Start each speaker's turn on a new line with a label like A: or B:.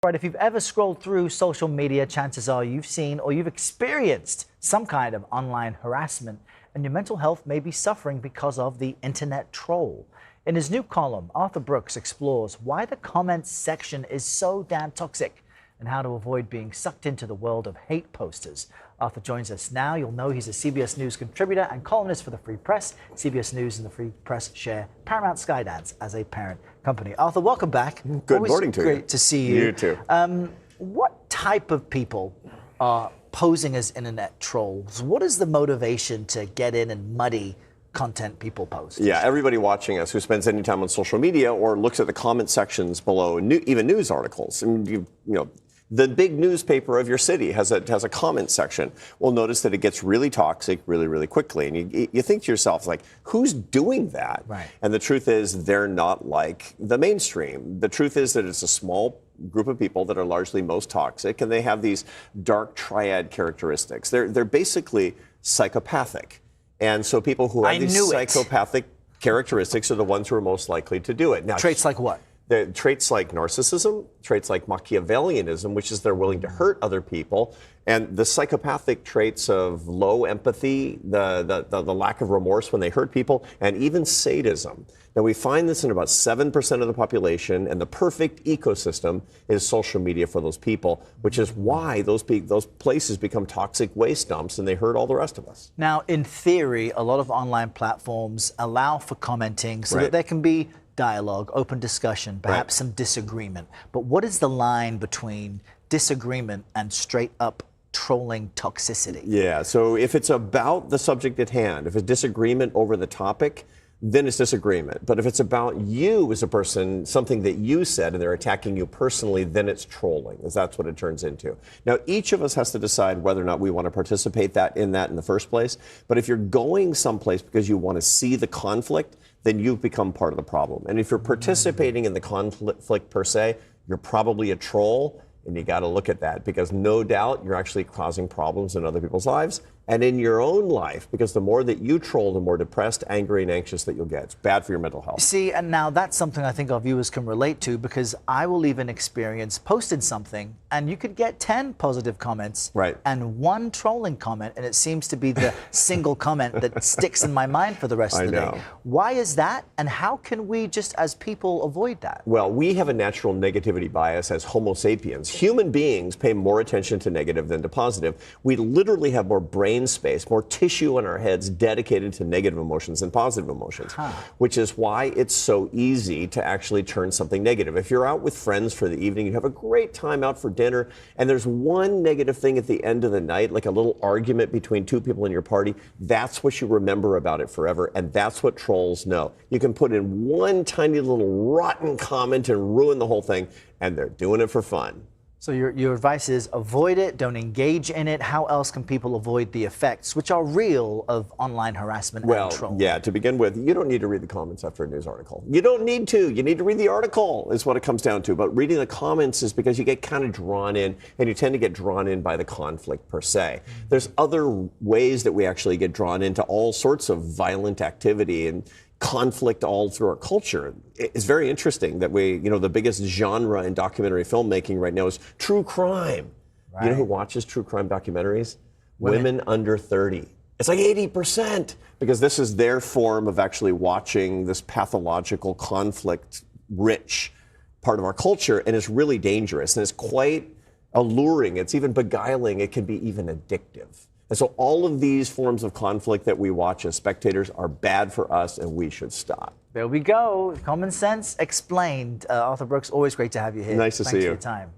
A: Right, if you've ever scrolled through social media, chances are you've seen or you've experienced some kind of online harassment, and your mental health may be suffering because of the internet troll. In his new column, Arthur Brooks explores why the comments section is so damn toxic and how to avoid being sucked into the world of hate posters. Arthur joins us now. You'll know he's a CBS News contributor and columnist for the Free Press. CBS News and the Free Press share Paramount Skydance as a parent company. Arthur, welcome back.
B: Good morning to you.
A: Great to see you.
B: You too.
A: What type of people are posing as internet trolls? What is the motivation to get in and muddy content people post?
B: Yeah, everybody watching us who spends any time on social media or looks at the comment sections below, even news articles. I mean, you know, the big newspaper of your city has a comment section. Well, notice that it gets really toxic really quickly. And you think to yourself, like, who's doing that?
A: Right.
B: And the truth is they're not like the mainstream. The truth is that it's a small group of people that are largely most toxic, and they have these dark triad characteristics. They're basically psychopathic. And so people who have these psychopathic characteristics are the ones who are most likely to do it. Now,
A: traits like what?
B: Traits like narcissism, traits like Machiavellianism, which is they're willing to hurt other people, and the psychopathic traits of low empathy, the lack of remorse when they hurt people, and even sadism. Now, we find this in about 7% of the population, and the perfect ecosystem is social media for those people, which is why those places become toxic waste dumps, and they hurt all the rest of us.
A: Now, in theory, a lot of online platforms allow for commenting so that there can be dialogue, open discussion, perhaps some disagreement. But what is the line between disagreement and straight up trolling toxicity? Yeah,
B: so if it's about the subject at hand, if it's disagreement over the topic, then it's disagreement. But if it's about you as a person, something that you said, and they're attacking you personally, then it's trolling, because that's what it turns into. Now, each of us has to decide whether or not we want to participate in that in the first place. But if you're going someplace because you want to see the conflict, then you've become part of the problem. And if you're participating in the conflict per se, you're probably a troll. And you got to look at that, because no doubt you're actually causing problems in other people's lives and in your own life, because the more that you troll, the more depressed, angry, and anxious that you'll get. It's bad for your mental health.
A: See, and now that's something I think our viewers can relate to, because I will even experience posted something and you could get 10 positive comments and one trolling comment, and it seems to be the single comment that sticks in my mind for the rest of the day. Why is that, and how can we just as people avoid that?
B: Well, we have a natural negativity bias as Homo sapiens. Human beings pay more attention to negative than to positive. We literally have more brain space, more tissue in our heads dedicated to negative emotions than positive emotions, which is why it's so easy to actually turn something negative. If you're out with friends for the evening, you have a great time out for dinner, and there's one negative thing at the end of the night, like a little argument between two people in your party, that's what you remember about it forever, and that's what trolls know. You can put in one tiny little rotten comment and ruin the whole thing, and they're doing it for fun.
A: So your advice is avoid it, don't engage in it. How else can people avoid the effects, which are real, of online harassment and trolling?
B: Well, yeah, to begin with, you don't need to read the comments after a news article. You don't need to. You need to read the article is what it comes down to. But reading the comments is because you get kind of drawn in, and you tend to get drawn in by the conflict per se. There's other ways that we actually get drawn into all sorts of violent activity and conflict all through our culture. It's very interesting that the biggest genre in documentary filmmaking right now is true crime. You know who watches true crime documentaries? Women under 30. It's like 80%, because this is their form of actually watching this pathological, conflict-rich part of our culture, and it's really dangerous, and it's quite alluring. It's even beguiling. It can be even addictive. And so all of these forms of conflict that we watch as spectators are bad for us, and we should stop.
A: There we go. Common sense explained. Arthur Brooks, always great to have you here.
B: Nice to see you.
A: Thanks for your time.